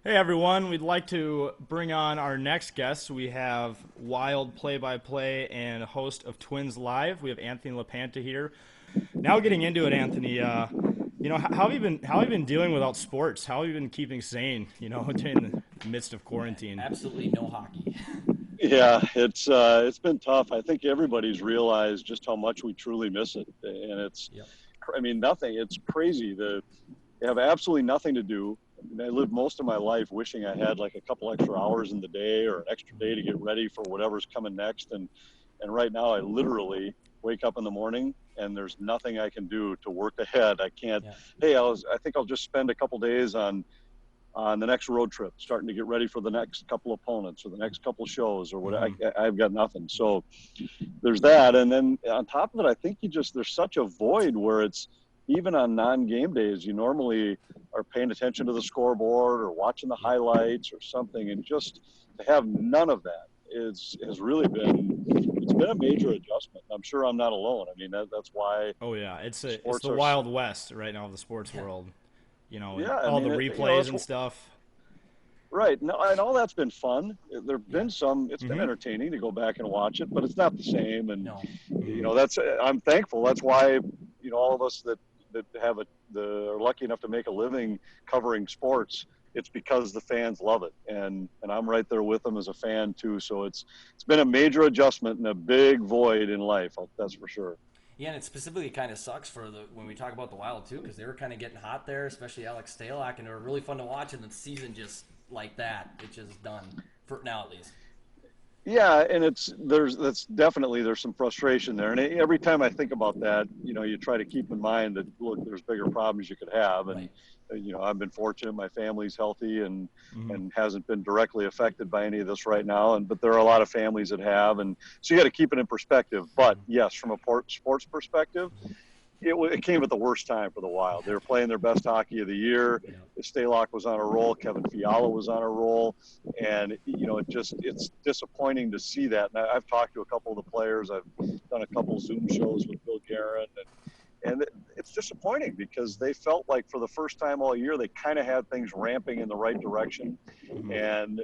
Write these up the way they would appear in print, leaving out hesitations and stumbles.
Hey everyone, we'd like to bring on our next guest. We have Wild play-by-play and host of Twins Live. We have Anthony LaPanta here. Now getting into it, Anthony. How have you been dealing without sports? How have you been keeping sane? In the midst of quarantine. Absolutely no hockey. Yeah, it's been tough. I think everybody's realized just how much we truly miss it, and Yep. I mean, nothing. It's crazy to have absolutely nothing to do. I mean, I lived most of my life wishing I had like a couple extra hours in the day or an extra day to get ready for whatever's coming next, and right now I literally wake up in the morning and there's nothing I can do to work ahead. I can't. Yeah. Hey, I think I'll just spend a couple days on the next road trip, starting to get ready for the next couple opponents or the next couple shows or what. Mm-hmm. I've got nothing. So there's that. And then on top of it, I think there's such a void where it's even on non-game days, you normally are paying attention to the scoreboard or watching the highlights or something. And just to have none of that has really it's been a major adjustment. I'm sure I'm not alone. I mean, that's why Oh yeah, it's sports the are, Wild West right now of the sports Yeah. world. And yeah, I all the mean, replays it's and stuff. right. No, and all that's been fun. There've Yeah. been some. It's been Mm-hmm. entertaining to go back and watch it, but it's not the same. And No. Mm-hmm. that's I'm thankful. That's why all of us that have are lucky enough to make a living covering sports. It's because the fans love it, and I'm right there with them as a fan too. So it's been a major adjustment and a big void in life. That's for sure. Yeah, and it specifically kind of sucks for the when we talk about the Wild too, because they were kind of getting hot there, especially Alex Stalock, and they were really fun to watch. And the season just like that, it's just done for now at least. Yeah, and that's definitely there's some frustration there, and every time I think about that, you try to keep in mind that look, there's bigger problems you could have, and Right. I've been fortunate, my family's healthy and Mm-hmm. and hasn't been directly affected by any of this right now, but there are a lot of families that have, and so you got to keep it in perspective. But yes, from a sports perspective, it came at the worst time for the Wild. They were playing their best hockey of the year. Yeah. Stalock was on a roll. Kevin Fiala was on a roll, and it's disappointing to see that. And I've talked to a couple of the players. I've done a couple Zoom shows with Bill Guerin, and it's disappointing because they felt like for the first time all year they kind of had things ramping in the right direction. Mm-hmm. And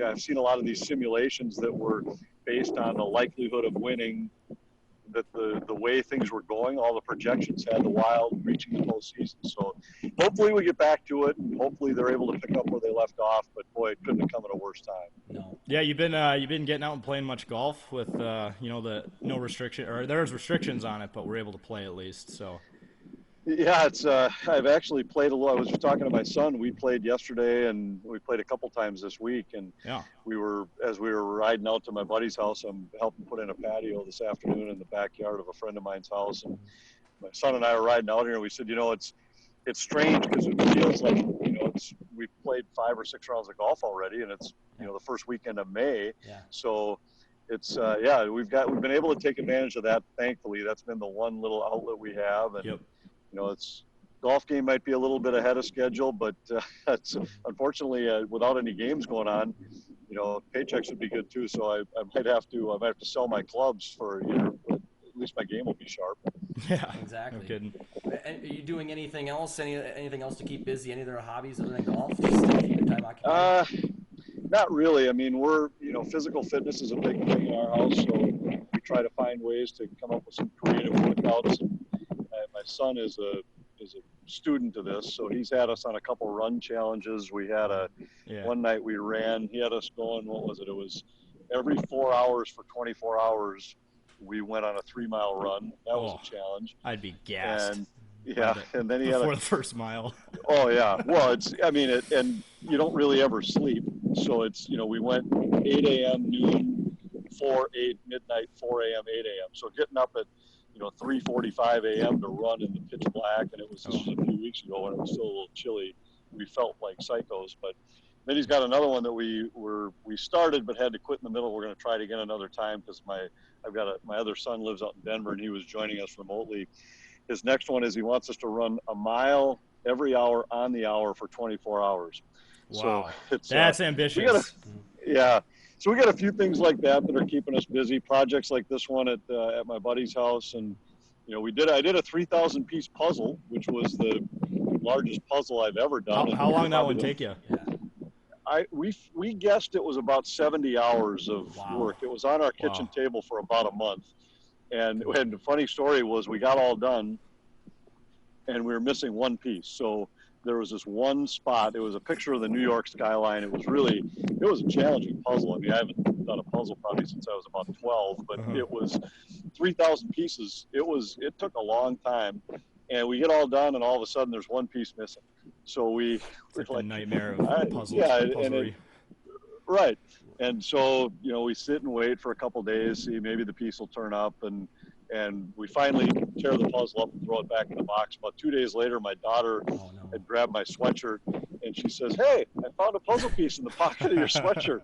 I've seen a lot of these simulations that were based on the likelihood of winning, that the way things were going, all the projections had the Wild reaching the postseason. So hopefully we get back to it, and hopefully they're able to pick up where they left off. But boy, it couldn't have come at a worse time. No. Yeah, you've been getting out and playing much golf with the no restriction, or there's restrictions on it, but we're able to play at least. So Yeah, it's I've actually played a lot. I was just talking to my son. We played yesterday, and we played a couple times this week. And yeah. as we were riding out to my buddy's house, I'm helping put in a patio this afternoon in the backyard of a friend of mine's house. And my son and I are riding out here, and we said, it's strange because it feels like we've played 5 or 6 rounds of golf already, and it's the first weekend of May. Yeah. So it's we've been able to take advantage of that. Thankfully, that's been the one little outlet we have. And Yep. it's golf game might be a little bit ahead of schedule, but it's unfortunately without any games going on, paychecks would be good too. So I might have to sell my clubs for a year, but at least my game will be sharp. Yeah. No Exactly. kidding. And are you doing anything else? Anything else to keep busy? Any other hobbies other than golf? Just to keep your time occupied. Uh, Not really. I mean, physical fitness is a big thing in our house, so we try to find ways to come up with some creative workouts. And my son is a student of this, so he's had us on a couple run challenges. We had Yeah. one night we ran. He had us going. What was it? It was every 4 hours for 24 hours. We went on a 3 mile run. That was Oh, a challenge. I'd be gassed And yeah, and then he had before the first mile. oh yeah. Well, and you don't really ever sleep. So we went 8 a.m., noon, 4, 8, midnight, 4 a.m., 8 a.m. So getting up at 3:45 a.m. to run in the pitch black, and this was Oh. a few weeks ago when it was still a little chilly. We felt like psychos. But then he's got another one that we started but had to quit in the middle. We're going to try it again another time because my other son lives out in Denver, and he was joining us remotely. His next one is he wants us to run a mile every hour on the hour for 24 hours. So Wow. it's That's we got ambitious. yeah. So we got a few things like that are keeping us busy. Projects like this one at my buddy's house, and I did a 3,000 piece puzzle, which was the largest puzzle I've ever done. How And long that probably one take you? Yeah. we guessed it was about 70 hours of work. It was on our kitchen table for about a month. And the funny story was we got all done and we were missing one piece. So there was this one spot. It was a picture of the New York skyline. It was a challenging puzzle. I mean, I haven't done a puzzle probably since I was about 12, but it was 3,000 pieces. It took a long time. And we get all done, and all of a sudden there's one piece missing. So we're like a nightmare of puzzles. Yeah, right. And so, we sit and wait for a couple days, see maybe the piece will turn up, and we finally tear the puzzle up and throw it back in the box. About 2 days later, my daughter had grabbed my sweatshirt, and she says, "Hey, I found a puzzle piece in the pocket of your sweatshirt."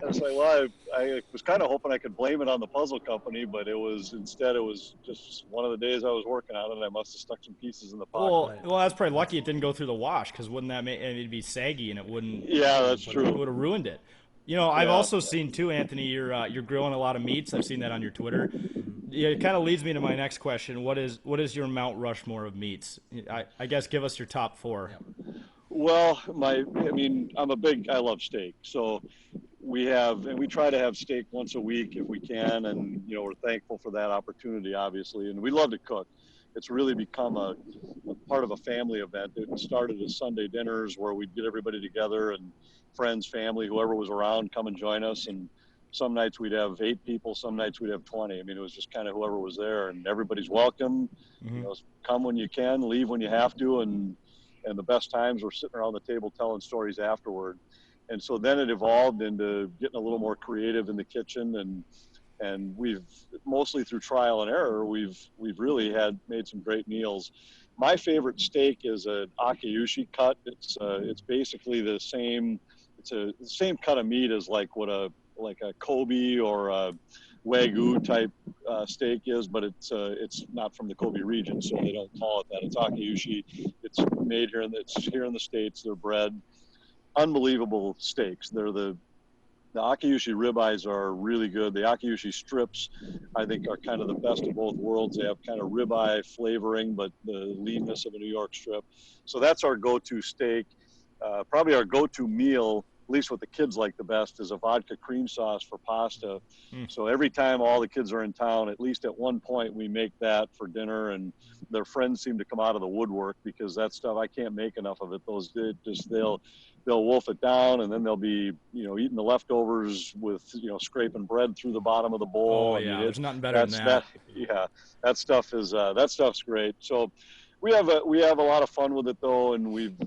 I was like, well, I was kind of hoping I could blame it on the puzzle company, but instead it was just one of the days I was working on it, and I must have stuck some pieces in the pocket. Well, that's probably lucky it didn't go through the wash, because wouldn't that make it'd be saggy and it wouldn't? Yeah, that's true. It would have ruined it. I've also seen too, Anthony. You're grilling a lot of meats. I've seen that on your Twitter. Yeah, it kind of leads me to my next question. What is your Mount Rushmore of meats? I guess give us your top 4. Yeah. Well, I love steak, so we try to have steak once a week if we can, and we're thankful for that opportunity, obviously, and we love to cook. It's really become a part of a family event. It started as Sunday dinners where we'd get everybody together, and friends, family, whoever was around, come and join us. And some nights we'd have 8 people, some nights we'd have 20. I mean, it was just kind of whoever was there, and everybody's welcome. Come when you can, leave when you have to, and the best times we're sitting around the table telling stories afterward. And so then it evolved into getting a little more creative in the kitchen, and we've mostly through trial and error, we've really made some great meals. My favorite steak is an akiyushi cut. It's basically the same cut of meat as like a Kobe or a Wagyu type steak is, but it's not from the Kobe region, so they don't call it that. It's akiyushi. It's made here, it's here in the States. They're bred. Unbelievable steaks. They're the akiyushi ribeyes are really good. The akiyushi strips, I think, are kind of the best of both worlds. They have kind of ribeye flavoring, but the leanness of a New York strip. So that's our go-to steak. Probably our go-to meal, at least what the kids like the best, is a vodka cream sauce for pasta. So every time all the kids are in town, at least at one point, we make that for dinner, and their friends seem to come out of the woodwork because that stuff, I can't make enough of it. They'll wolf it down, and then they'll be, eating the leftovers with, scraping bread through the bottom of the bowl. Oh, yeah, there's nothing better than that. That stuff's great. So we have a lot of fun with it, though, and we've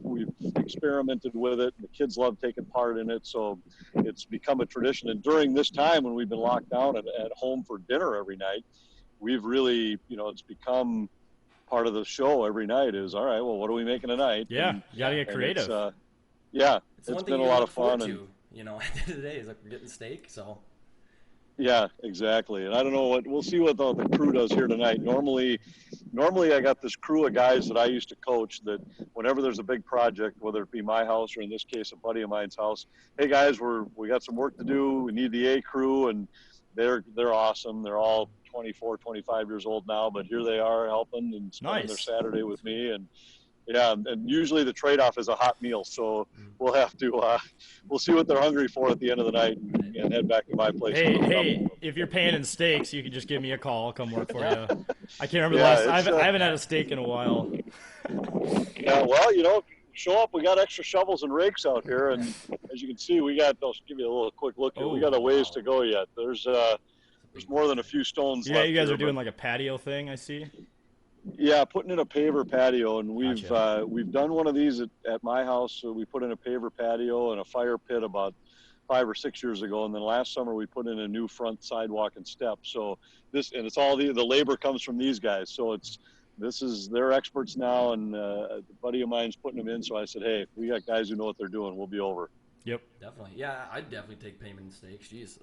experimented with it. The kids love taking part in it, so it's become a tradition. And during this time when we've been locked down at home for dinner every night, we've really, it's become part of the show every night is, all right, well, what are we making tonight? Yeah, you got to get creative. It's been a lot of fun. At the end of the day, is like we're getting steak, so. Yeah, exactly. And I don't know we'll see what the crew does here tonight. Normally I got this crew of guys that I used to coach that whenever there's a big project, whether it be my house or in this case, a buddy of mine's house, hey guys, we got some work to do. We need the A crew, and they're awesome. They're all 24, 25 years old now, but here they are helping and spending their Saturday with me. And yeah, and usually the trade-off is a hot meal, so we'll have to we'll see what they're hungry for at the end of the night and head back to my place. Hey, if you're paying in steaks, you can just give me a call. I'll come work for you. I can't remember the last. I haven't had a steak in a while. Yeah, well, show up. We got extra shovels and rakes out here, and as you can see, I'll give you a little quick look. We got a ways to go yet. There's more than a few stones left. Yeah, you guys are doing like a patio thing, I see. Yeah, putting in a paver patio, and we've done one of these at my house. So we put in a paver patio and a fire pit about 5 or 6 years ago, and then last summer we put in a new front sidewalk and steps. So it's all the labor comes from these guys. So they're experts now, and a buddy of mine's putting them in. So I said, hey, we got guys who know what they're doing. We'll be over. Yep. Definitely. Yeah, I'd definitely take payment in steaks. Jeez.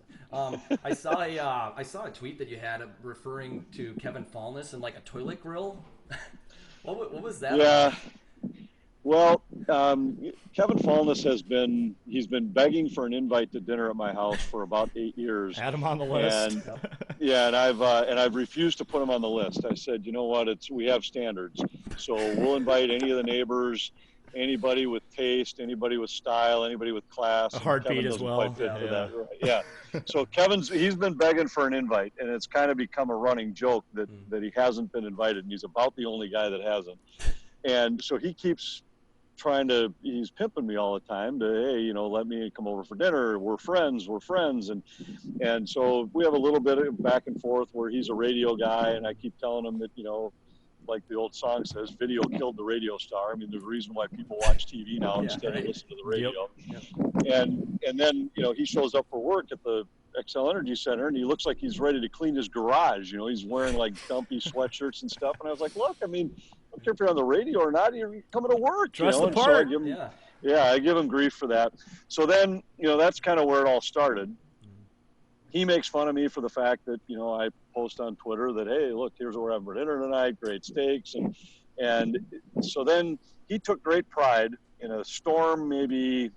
I saw a tweet that you had referring to Kevin Fallness and like a toilet grill. What was that? Yeah. Well, Kevin Fallness he's been begging for an invite to dinner at my house for about 8 years. Add him on the list. And I've refused to put him on the list. I said, you know what? We have standards, so we'll invite any of the neighbors. anybody with taste, anybody with style, anybody with class. A heartbeat Kevin as doesn't well. quite fit for that. Right. Yeah. So he's been begging for an invite, and it's kind of become a running joke that he hasn't been invited, and he's about the only guy that hasn't. And so he keeps he's pimping me all the time to, hey, let me come over for dinner. We're friends. And so we have a little bit of back and forth where he's a radio guy, and I keep telling him that, like the old song says, video killed the radio star. I mean, there's a reason why people watch TV now instead of listen to the radio. Yep. And then, he shows up for work at the XL Energy Center, and he looks like he's ready to clean his garage. He's wearing like dumpy sweatshirts and stuff. And I was like, look, I mean, I don't care if you're on the radio or not, you're coming to work. Dress the And part. so I give him grief for that. So then, that's kind of where it all started. He makes fun of me for the fact that, I post on Twitter that, hey, look, here's what we're having for dinner tonight, great steaks. And so then he took great pride in a storm maybe,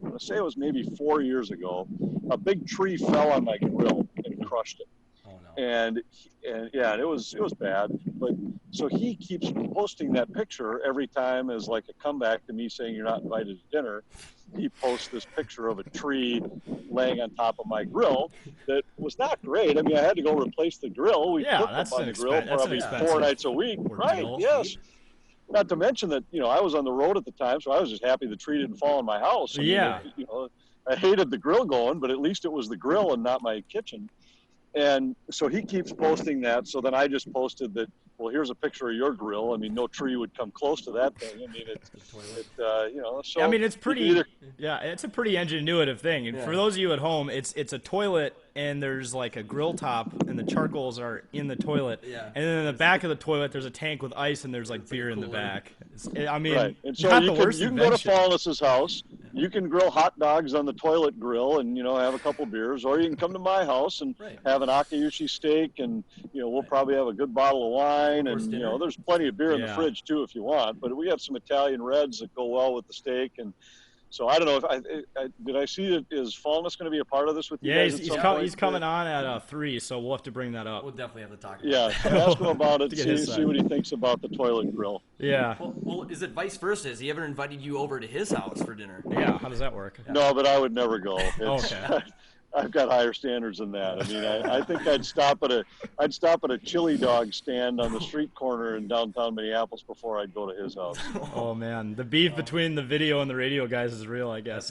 I'm going to say it was maybe 4 years ago. A big tree fell on my grill and crushed it. Oh, no. And it was bad. But so he keeps posting that picture every time as like a comeback to me saying you're not invited to dinner. He posts this picture of a tree laying on top of my grill that was not great. I mean, I had to go replace the grill. We cooked up on the grill probably 4 nights a week. Right, yes. Not to mention that, I was on the road at the time, so I was just happy the tree didn't fall on my house. I mean, I hated the grill going, but at least it was the grill and not my kitchen. And so he keeps posting that. So then I just posted that, well, here's a picture of your grill. I mean, no tree would come close to that thing. I mean, so. I mean, it's pretty, it's a pretty ingenuitive thing. And for those of you at home, it's a toilet, and there's like a grill top, and the charcoals are in the toilet. Yeah. And then in the back of the toilet, there's a tank with ice, and there's like beer in the back. I mean, right. And so not you the can, worst you can go invention. to Fallness's house. You can grill hot dogs on the toilet grill and, have a couple beers, or you can come to my house and have an Akiyushi steak, and, we'll probably have a good bottle of wine, and, there's plenty of beer in the fridge too if you want, but we have some Italian reds that go well with the steak. And so I don't know if did I see that, is Fallness going to be a part of this with you guys at some point? He's coming on at 3, so we'll have to bring that up. We'll definitely have to talk about it. Yeah, ask him about it, see what he thinks about the toilet grill. Yeah. Well, is it vice versa? Has he ever invited you over to his house for dinner? Yeah, how does that work? No, but I would never go. Okay. I've got higher standards than that. I mean, I think I'd stop at a chili dog stand on the street corner in downtown Minneapolis before I'd go to his house. Oh man, the beef between the video and the radio guys is real, I guess.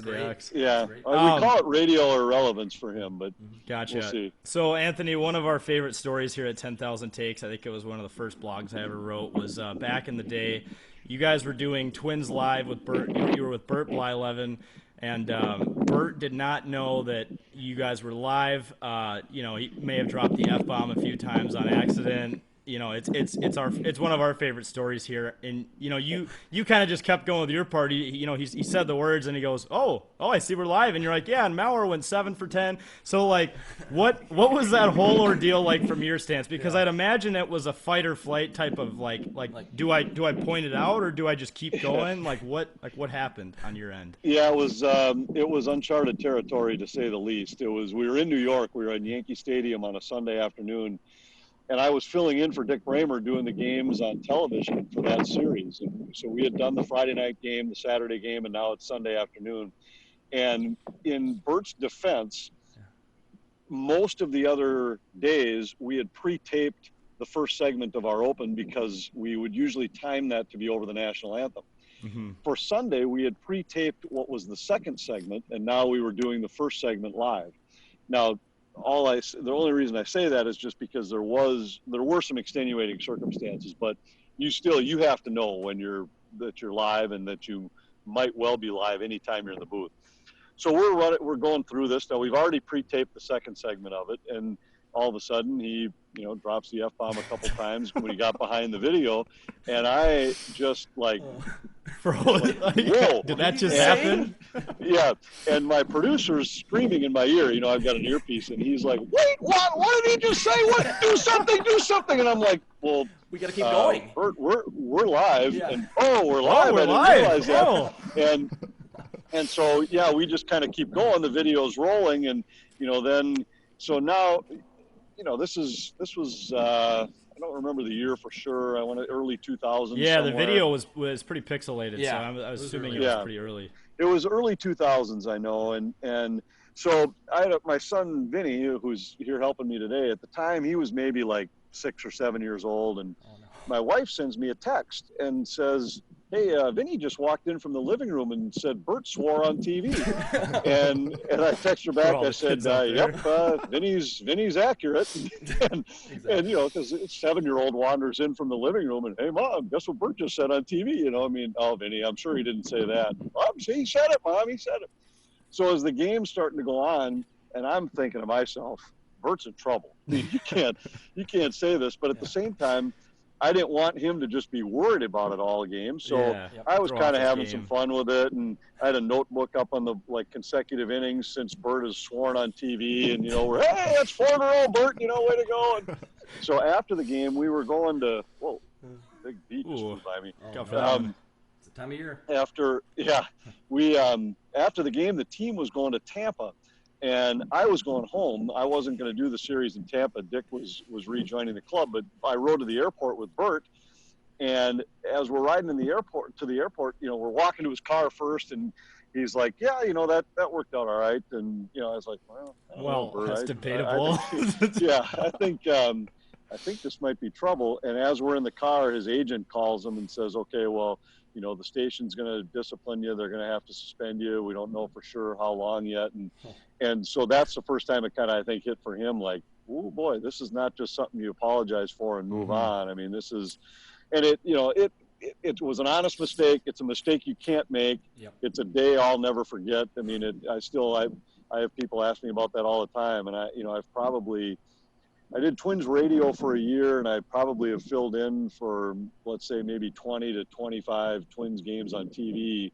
Yeah, we call it radio irrelevance for him, but gotcha. We'll see. So Anthony, one of our favorite stories here at 10,000 Takes, I think it was one of the first blogs I ever wrote, was back in the day. You guys were doing Twins Live with Bert. You were with Bert Blyleven. And Bert did not know that you guys were live. He may have dropped the F-bomb a few times on accident. It's one of our favorite stories here. And you kind of just kept going with your party. He said the words and he goes, oh, I see we're live. And you're like, yeah. And Maurer went 7 for 10. So like, what was that whole ordeal like from your stance? Because I'd imagine it was a fight or flight type of like do I point it out or do I just keep going? What happened on your end? Yeah, it was uncharted territory to say the least. We were in New York. We were at Yankee Stadium on a Sunday afternoon. And I was filling in for Dick Bramer doing the games on television for that series. And so we had done the Friday night game, the Saturday game, and now it's Sunday afternoon. And in Bert's defense, most of the other days we had pre-taped the first segment of our open because we would usually time that to be over the national anthem. Mm-hmm. For Sunday, we had pre-taped what was the second segment, and now we were doing the first segment live. Now, the only reason I say that is just because there were some extenuating circumstances, but you have to know that you're live and that you might well be live anytime you're in the booth. So we're going through this now. We've already pre-taped the second segment of it, and all of a sudden he drops the F-bomb a couple times when he got behind the video, and I just whoa, did that just happen? Yeah, and my producer's screaming in my ear. I've got an earpiece, and he's like, "Wait, what did he just say? What? Do something!" And I'm like, "Well, we got to keep going. Bert, we're live, and we're live. We're I didn't live. realize that." And so we just kind of keep going. The video's rolling, and then so now, this was don't remember the year for sure. I went to early 2000s. Yeah, somewhere. the video was pretty pixelated, Yeah, so I was assuming early. it was pretty early. It was early 2000s, I know, and so I had my son Vinny, who's here helping me today. At the time, he was maybe like 6 or 7 years old, and my wife sends me a text and says, "Hey, Vinny just walked in from the living room and said Bert swore on TV," and I text her back. I said, "Yep, Vinny's accurate," and you know, because a 7-year-old wanders in from the living room and, "Hey, Mom, guess what Bert just said on TV?" You know, I mean, oh, Vinny, I'm sure he didn't say that. He said it, Mom. He said it. So as the game's starting to go on, and I'm thinking to myself, Bert's in trouble. I mean, you can't say this, but at the same time, I didn't want him to just be worried about it all game. So I was kind of having some fun with it, and I had a notebook up on the consecutive innings since Bert has sworn on TV, and you know, hey, that's 4 in a row, Bert. You know, way to go. And so after the game, we were going to big beat just flew by me. It's the time of year. After the game, the team was going to Tampa, and I was going home. I wasn't going to do the series in Tampa. Dick was rejoining the club, but I rode to the airport with Bert. And as we're riding to the airport, you know, we're walking to his car first, and he's like, "Yeah, you know, that worked out all right." And you know, I was like, "Well, Bert, that's debatable." I think this might be trouble. And as we're in the car, his agent calls him and says, "Okay, well, you know, the station's going to discipline you. They're going to have to suspend you. We don't know for sure how long yet." And so that's the first time it kind of, I think, hit for him, like, "Oh boy, this is not just something you apologize for and move on. I mean, this is," and it was an honest mistake. It's a mistake you can't make. Yep. It's a day I'll never forget. I mean, I have people ask me about that all the time. And I did Twins radio for a year, and I probably have filled in for, let's say, maybe 20 to 25 Twins games on TV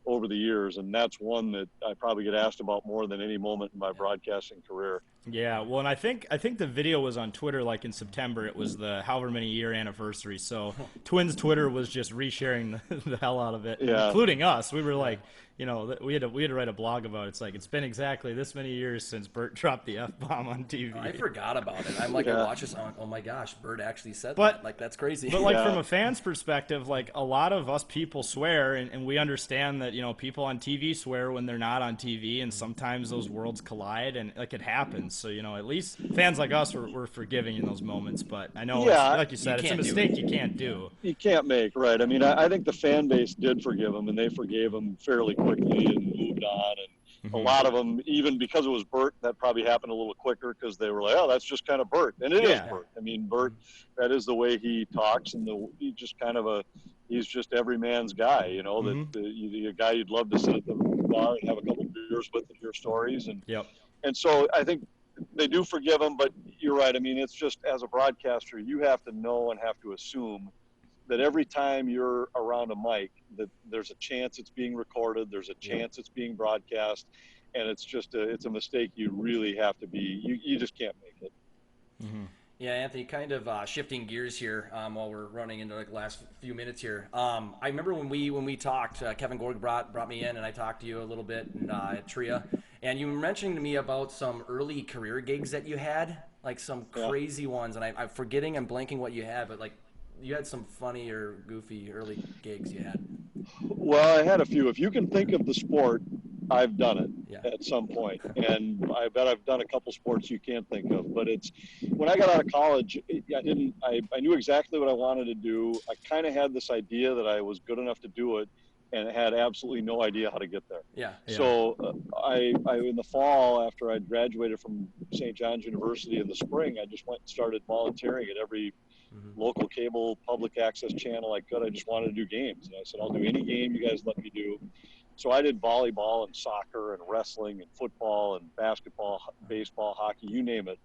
over the years. And that's one that I probably get asked about more than any moment in my broadcasting career. Yeah, well, and I think the video was on Twitter like in September. It was the however many year anniversary. So Twins Twitter was just resharing the hell out of it, including us. We were like, you know, we had to write a blog about it. It's like, it's been exactly this many years since Bert dropped the F-bomb on TV. I forgot about it. I'm like, I watch this on, oh my gosh, Bert actually said that. Like, that's crazy. But like from a fan's perspective, like a lot of us people swear, and we understand that, you know, people on TV swear when they're not on TV, and sometimes those worlds collide, and like it happens. So, you know, at least fans like us we're forgiving in those moments. But I know, like you said, it's a mistake you can't do. You can't make, right? I mean, I think the fan base did forgive him, and they forgave him fairly quickly and moved on. And a lot of them, even because it was Bert, that probably happened a little quicker because they were like, "Oh, that's just kind of Bert," and it is Bert. I mean, Bert, that is the way he talks, and he's just kind of he's just every man's guy, you know. The guy you'd love to sit at the bar and have a couple beers with and hear stories, and so I think they do forgive him. But you're right. I mean, it's just, as a broadcaster, you have to know and have to assume that every time you're around a mic, that there's a chance it's being recorded, there's a chance it's being broadcast, and it's a mistake you really have to be. You just can't make it. Yeah, Anthony, kind of shifting gears here while we're running into like the last few minutes here. I remember when we talked, Kevin Gorg brought me in, and I talked to you a little bit at TRIA, and you were mentioning to me about some early career gigs that you had, like some crazy ones, and I'm forgetting, I'm blanking what you had, but like you had some funny or goofy early gigs you had. Well, I had a few. If you can think of the sport, I've done it at some point, and I bet I've done a couple sports you can't think of. But it's, when I got out of college, I knew exactly what I wanted to do. I kind of had this idea that I was good enough to do it, and had absolutely no idea how to get there. So I in the fall, after I graduated from St. John's University in the spring, I just went and started volunteering at every local cable public access channel I could. I just wanted to do games, and I said, I'll do any game you guys let me do. So I did volleyball and soccer and wrestling and football and basketball, baseball, hockey, you name it.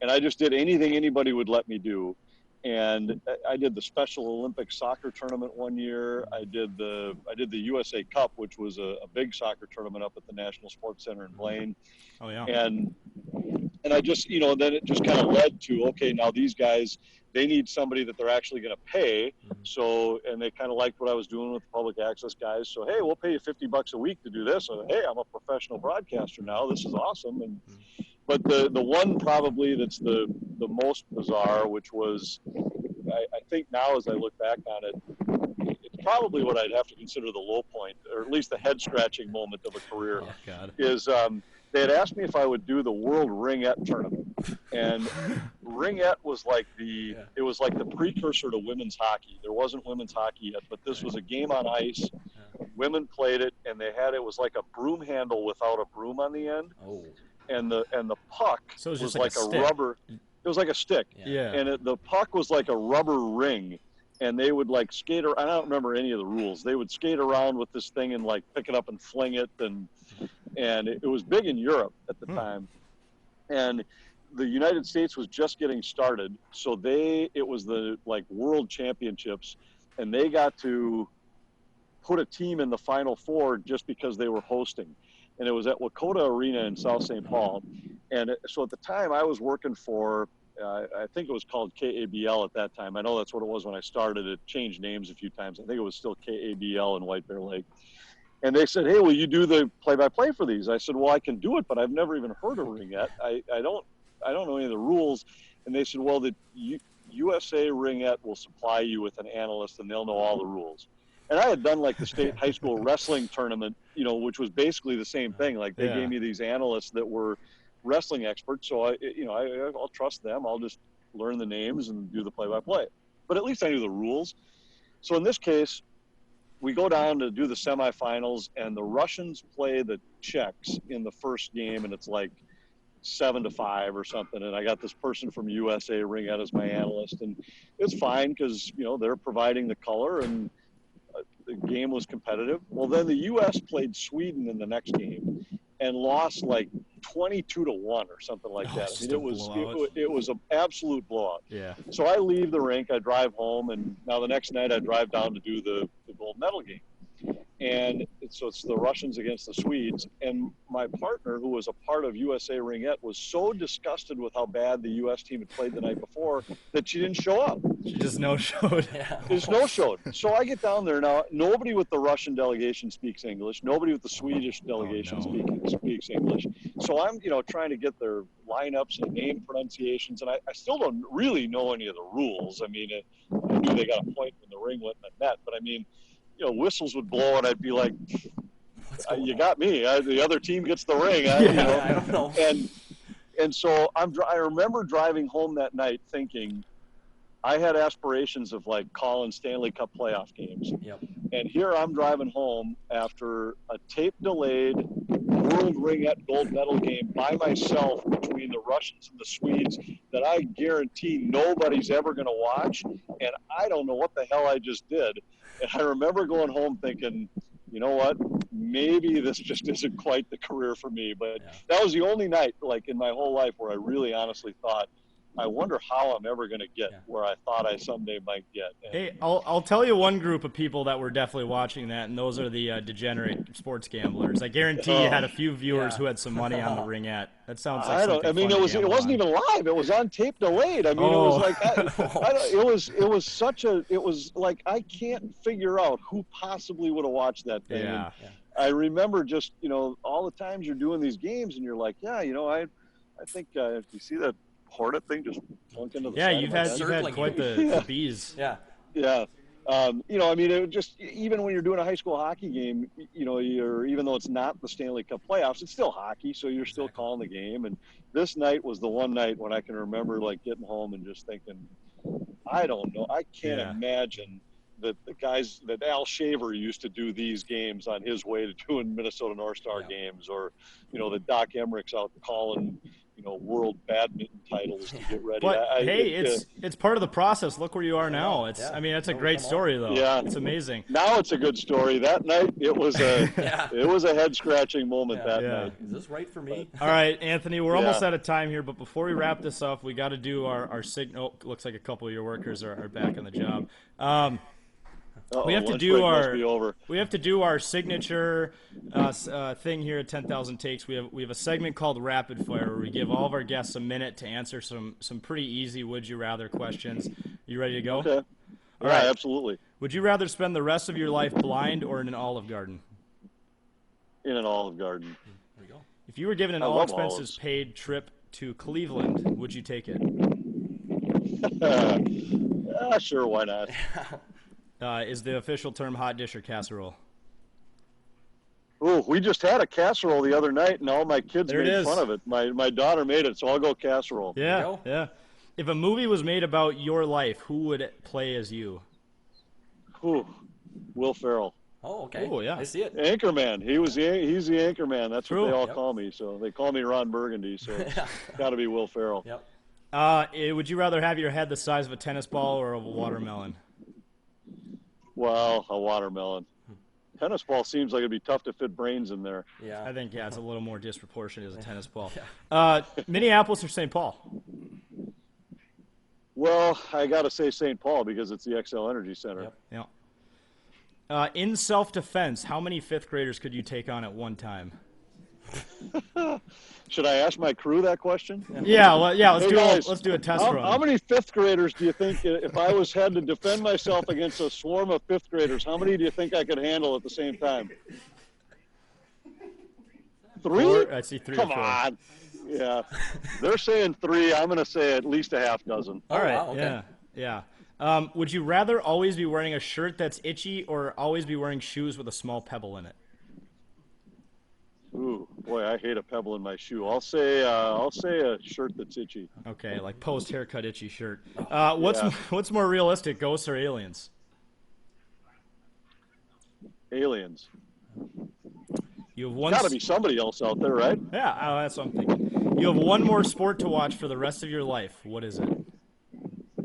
And I just did anything anybody would let me do. And I did the Special Olympics soccer tournament one year. I did the USA Cup, which was a big soccer tournament up at the National Sports Center in Blaine. Oh yeah. And I just, you know, then it just kind of led to, okay, now these guys, they need somebody that they're actually going to pay. So, and they kind of liked what I was doing with the public access guys. So, hey, we'll pay you $50 a week to do this. Or, hey, I'm a professional broadcaster now. This is awesome. But the one probably that's the most bizarre, which was, I think now as I look back on it, it's probably what I'd have to consider the low point, or at least the head-scratching moment of a career, Oh, God. is they had asked me if I would do the World Ringette Tournament. And ringette was like it was like the precursor to women's hockey. There wasn't women's hockey yet, but this was a game on ice. Women played it, and it was like a broom handle without a broom on the end. Oh. And the puck So it was just like like a rubber. It was like a stick. Yeah. And the puck was like a rubber ring. And they would like skate around. I don't remember any of the rules. They would skate around with this thing and like pick it up and fling it. And it was big in Europe at the time. And the United States was just getting started. So it was the like world championships, and they got to put a team in the Final Four just because they were hosting. And it was at Wakota Arena in South St. Paul. And so at the time I was working for, I think it was called KABL at that time. I know that's what it was when I started. It changed names a few times. I think it was still KABL in White Bear Lake. And they said, hey, will you do the play-by-play for these? I said, well, I can do it, but I've never even heard of ringette. I don't know any of the rules. And they said, well, the USA Ringette will supply you with an analyst, and they'll know all the rules. And I had done like the state high school wrestling tournament, which was basically the same thing. Like they gave me these analysts that were wrestling experts. So I'll trust them. I'll just learn the names and do the play-by-play. But at least I knew the rules. So in this case, we go down to do the semifinals, and the Russians play the Czechs in the first game, and it's like 7-5 or something. And I got this person from USA Ringette as my analyst, and it's fine because they're providing the color, and the game was competitive. Well, then the U.S. played Sweden in the next game and lost like 22-1 or something like that. I mean, it was an absolute blowout. Yeah. So I leave the rink, I drive home, and now the next night I drive down to do the gold medal game. And so it's the Russians against the Swedes. And my partner, who was a part of USA Ringette, was so disgusted with how bad the U.S. team had played the night before that she didn't show up. She just no-showed. Just no-showed. So I get down there now. Nobody with the Russian delegation speaks English. Nobody with the Swedish delegation speaks English. So I'm, trying to get their lineups and name pronunciations, and I still don't really know any of the rules. I mean, I knew they got a point when the ring went in the net, but I mean, whistles would blow, and I'd be like, "You got me. The other team gets the ring." I don't know. And so I remember driving home that night thinking, I had aspirations of like calling Stanley Cup playoff games. Yep. And here I'm driving home after a tape-delayed World Ringette gold medal game by myself between the Russians and the Swedes that I guarantee nobody's ever going to watch, and I don't know what the hell I just did. And I remember going home thinking, you know what, maybe this just isn't quite the career for me. But that was the only night, like, in my whole life where I really honestly thought, I wonder how I'm ever going to get where I thought I someday might get. And hey, I'll tell you one group of people that were definitely watching that, and those are the degenerate sports gamblers. I guarantee you had a few viewers who had some money on the ringette. That sounds like something fun to it wasn't even live. It was on tape delayed. I mean, it was like it was like I can't figure out who possibly would have watched that thing. Yeah. I remember just all the times you're doing these games, and you're like, I think if you see that Hornet thing just plunk into the side you've had quite the bees. Yeah. I mean, it just, even when you're doing a high school hockey game, even though it's not the Stanley Cup playoffs, it's still hockey, so you're still calling the game. And this night was the one night when I can remember like getting home and just thinking, I don't know, I can't imagine that the guys that Al Shaver used to do these games on his way to doing Minnesota North Star games, or that Doc Emmerich's out calling world badminton titles to get ready. But it's part of the process. Look where you are now. I mean, that's a great story though. Yeah, it's amazing. Now it's a good story. That night it was a it was a head scratching moment that night. Is this right for me? All right, Anthony, we're almost out of time here, but before we wrap this up, we got to do our signal. Oh, looks like a couple of your workers are back on the job. We have to do our signature thing here at 10,000 Takes. We have a segment called Rapid Fire where we give all of our guests a minute to answer some pretty easy would you rather questions. You ready to go? Okay. All right, absolutely. Would you rather spend the rest of your life blind or in an Olive Garden? In an Olive Garden. There we go. If you were given an I all love expenses olives. paid trip to Cleveland, would you take it? Sure, why not? Is the official term hot dish or casserole? Ooh, we just had a casserole the other night, and all my kids There it made is. fun of it. My daughter made it, so I'll go casserole. Yeah, go. yeah. If a movie was made about your life, who would play as you? Ooh, Will Ferrell. Oh, okay. Oh, yeah. I see it. Anchorman. He's the Anchorman. That's True. what they all Yep. call me. So they call me Ron Burgundy. So it's got to be Will Ferrell. Yep. Would you rather have your head the size of a tennis ball or a watermelon? Well, a watermelon. Tennis ball seems like it'd be tough to fit brains in there. Yeah. I think, yeah, it's a little more disproportionate as a tennis ball. Yeah. Minneapolis or St. Paul? Well, I got to say St. Paul because it's the XL Energy Center. Yep. Yeah. In self-defense, how many fifth graders could you take on at one time? Should I ask my crew that question? Yeah, well, yeah. Let's Hey, do guys, let's do a test run. How many fifth graders do you think, if I was had to defend myself against a swarm of fifth graders, how many do you think I could handle at the same time? 3? Four? I see 3 Come or 4. on. Yeah. They're saying 3. I'm going to say at least a half dozen. All right. wow, okay. Yeah. Would you rather always be wearing a shirt that's itchy or always be wearing shoes with a small pebble in it? Ooh, boy, I hate a pebble in my shoe. I'll say a shirt that's itchy. Okay, like post haircut itchy shirt. Yeah. What's more realistic, ghosts or aliens? Aliens. You have one. Got to be somebody else out there, right? Yeah, that's what I'm thinking. You have one more sport to watch for the rest of your life. What is it?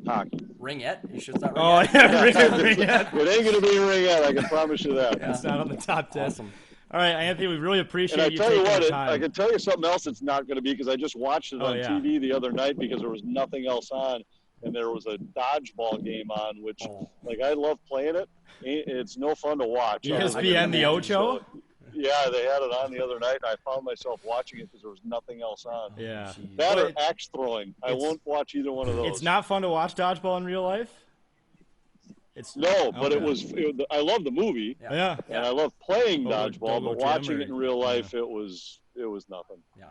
Hockey. Ringette. You should start Oh, ringette. yeah. It ain't going to be a ringette, I can promise you that. It's not on the top 10. Awesome. All right, Anthony, we really appreciate And I you tell you taking what, the time. I can tell you something else it's not going to be because I just watched it Oh, on yeah. TV the other night because there was nothing else on, and there was a dodgeball game on, which, like, I love playing it. It's no fun to watch. ESPN the Ocho? Yeah, they had it on the other night, and I found myself watching it because there was nothing else on. Yeah. That Well, or axe throwing. I it's- won't watch either one of those. It's not fun to watch dodgeball in real life? No, but Okay. I love the movie, Yeah. and I love playing Go dodgeball, but Jim watching or- it in real life, it was nothing. Yeah.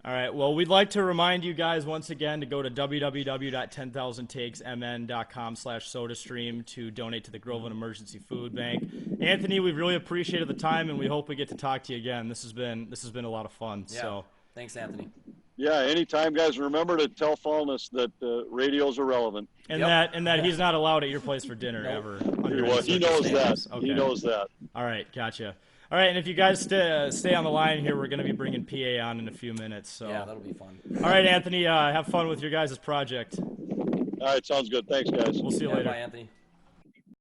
All right. Well, we'd like to remind you guys once again to go to www.10000takesmn.com/SodaStream to donate to the Groveland Emergency Food Bank. Anthony, we really appreciated the time, and we hope we get to talk to you again. This has been a lot of fun. Yeah. So, Thanks, Anthony. Yeah, anytime, guys. Remember to tell Fallness that radios are relevant. and Yep. that he's not allowed at your place for dinner Nope. ever. under any Well, he knows that. circumstances. Okay. He knows that. All right. Gotcha. All right. And if you guys stay on the line here, we're going to be bringing PA on in a few minutes. So. Yeah, that'll be fun. All right, Anthony. Have fun with your guys' project. All right, sounds good. Thanks, guys. We'll see you Yeah, later. bye, Anthony.